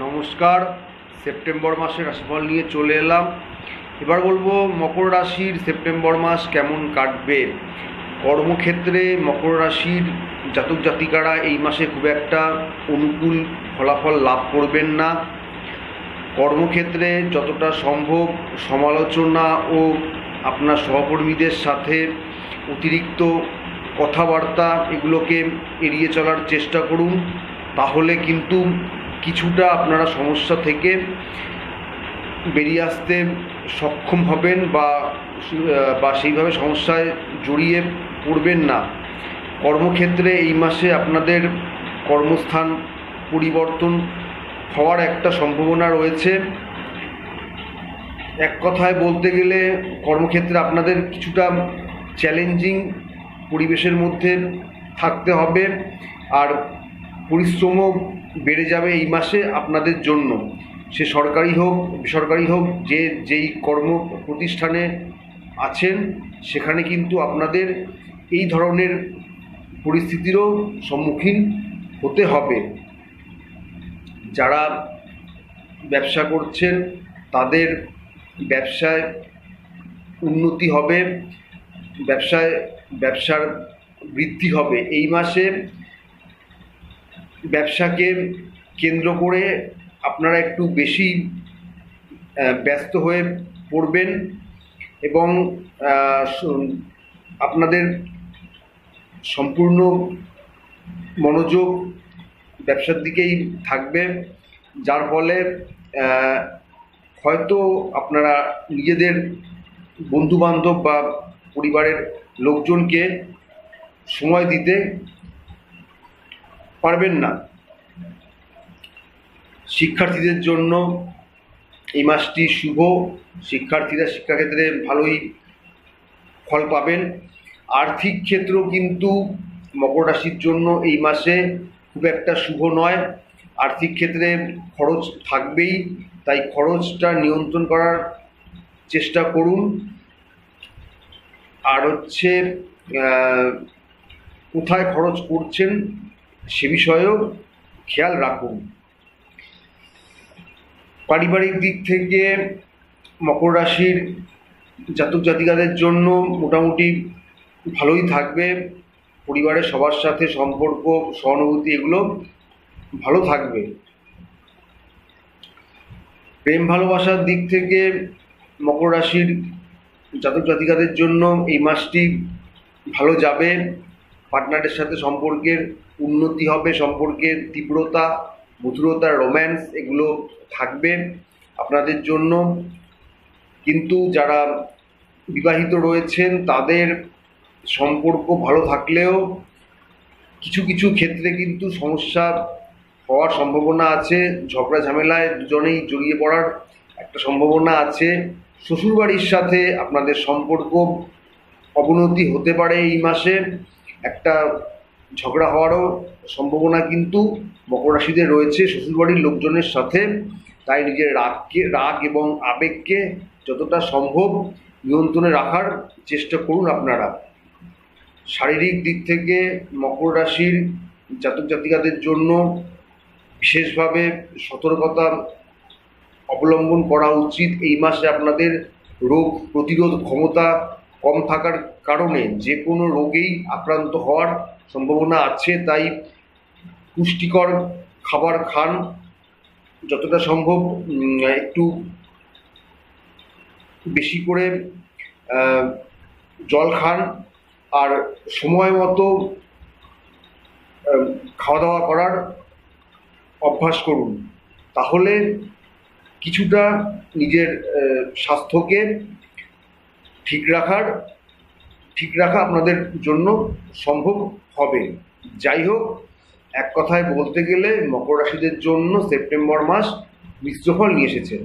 নমস্কার। সেপ্টেম্বর মাসের রাশিফল নিয়ে চলে এলাম। এবার বলবো মকর রাশির সেপ্টেম্বর মাস কেমন কাটবে। কর্মক্ষেত্রে মকর রাশির জাতক জাতিকারা এই মাসে খুব একটা অনুকূল ফলাফল লাভ করবেন না। কর্মক্ষেত্রে যতটা সম্ভব সমালোচনা ও আপনার সহকর্মীদের সাথে অতিরিক্ত কথাবার্তা এগুলোকে এড়িয়ে চলার চেষ্টা করুন, তাহলে কিন্তু কিছুটা আপনারা সমস্যা থেকে বেরিয়ে আসতে সক্ষম হবেন বা সেইভাবে সমস্যায় জড়িয়ে পড়বেন না। কর্মক্ষেত্রে এই মাসে আপনাদের কর্মস্থান পরিবর্তন হওয়ার একটা সম্ভাবনা রয়েছে। এক কথায় বলতে গেলে কর্মক্ষেত্রে আপনাদের কিছুটা চ্যালেঞ্জিং পরিবেশের মধ্যে থাকতে হবে, আর পরিশ্রমও বেড়ে যাবে এই মাসে আপনাদের জন্য। সে সরকারি হোক বেসরকারি হোক, যেই কর্ম প্রতিষ্ঠানে আছেন সেখানে কিন্তু আপনাদের এই ধরনের পরিস্থিতিরও সম্মুখীন হতে হবে। যারা ব্যবসা করছেন তাদের ব্যবসায় উন্নতি হবে, ব্যবসার বৃদ্ধি হবে। এই মাসে ব্যবসাকে কেন্দ্র করে আপনারা একটু বেশি ব্যস্ত হয়ে পড়বেন এবং আপনাদের সম্পূর্ণ মনোযোগ ব্যবসার দিকেই থাকবে, যার ফলে হয়তো আপনারা নিজেদের বন্ধুবান্ধব বা পরিবারের লোকজনকে সময় দিতে পারবেন না। শিক্ষার্থীদের জন্য এই মাসটি শুভ। শিক্ষার্থীরা শিক্ষাক্ষেত্রে ভালোই ফল পাবেন। আর্থিক ক্ষেত্র কিন্তু মকর রাশির জন্য এই মাসে খুব একটা শুভ নয়। আর্থিক ক্ষেত্রে খরচ থাকবেই, তাই খরচটা নিয়ন্ত্রণ করার চেষ্টা করুন। আর কোথায় খরচ করছেন সে বিষয়েও খেয়াল রাখুন। পারিবারিক দিক থেকে মকর রাশির জাতক জাতিকাদের জন্য মোটামুটি ভালোই থাকবে। পরিবারের সবার সাথে সম্পর্ক, সহানুভূতি এগুলো ভালো থাকবে। প্রেম ভালোবাসার দিক থেকে মকর রাশির জাতক জাতিকাদের জন্য এই মাসটি ভালো যাবে। পার্টনারের সাথে সম্পর্কের উন্নতি হবে, সম্পর্কের তীব্রতা, মধুরতা, রোম্যান্স এগুলো থাকবে আপনাদের জন্য। কিন্তু যারা বিবাহিত রয়েছেন তাদের সম্পর্ক ভালো থাকলেও কিছু কিছু ক্ষেত্রে কিন্তু সমস্যা হওয়ার সম্ভাবনা আছে। ঝগড়া ঝামেলায় দুজনেই জড়িয়ে পড়ার একটা সম্ভাবনা আছে। শ্বশুরবাড়ির সাথে আপনাদের সম্পর্ক অবনতি হতে পারে এই মাসে। একটা ঝগড়া হওয়ারও সম্ভাবনা কিন্তু মকর রাশিদের রয়েছে শ্বশুরবাড়ির লোকজনের সাথে। তাই নিজের রাগ এবং আবেগকে যতটা সম্ভব নিয়ন্ত্রণে রাখার চেষ্টা করুন আপনারা। শারীরিক দিক থেকে মকর রাশির জাতক জাতিকাদের জন্য বিশেষভাবে সতর্কতা অবলম্বন করা উচিত। এই মাসে আপনাদের রোগ প্রতিরোধ ক্ষমতা কম থাকার কারণে যে কোনো রোগেই আক্রান্ত হওয়ার সম্ভাবনা আছে। তাই পুষ্টিকর খাবার খান, যতটা সম্ভব একটু বেশি করে জল খান, আর সময় মতো খাওয়া দাওয়া করার অভ্যাস করুন। তাহলে কিছুটা নিজের স্বাস্থ্যকে ঠিক রাখা আপনাদের জন্য সম্ভব হবে। যাই হোক, এক কথায় বলতে গেলে মকর রাশিদের জন্য সেপ্টেম্বর মাস মিশ্র ফল নিয়ে এসেছে।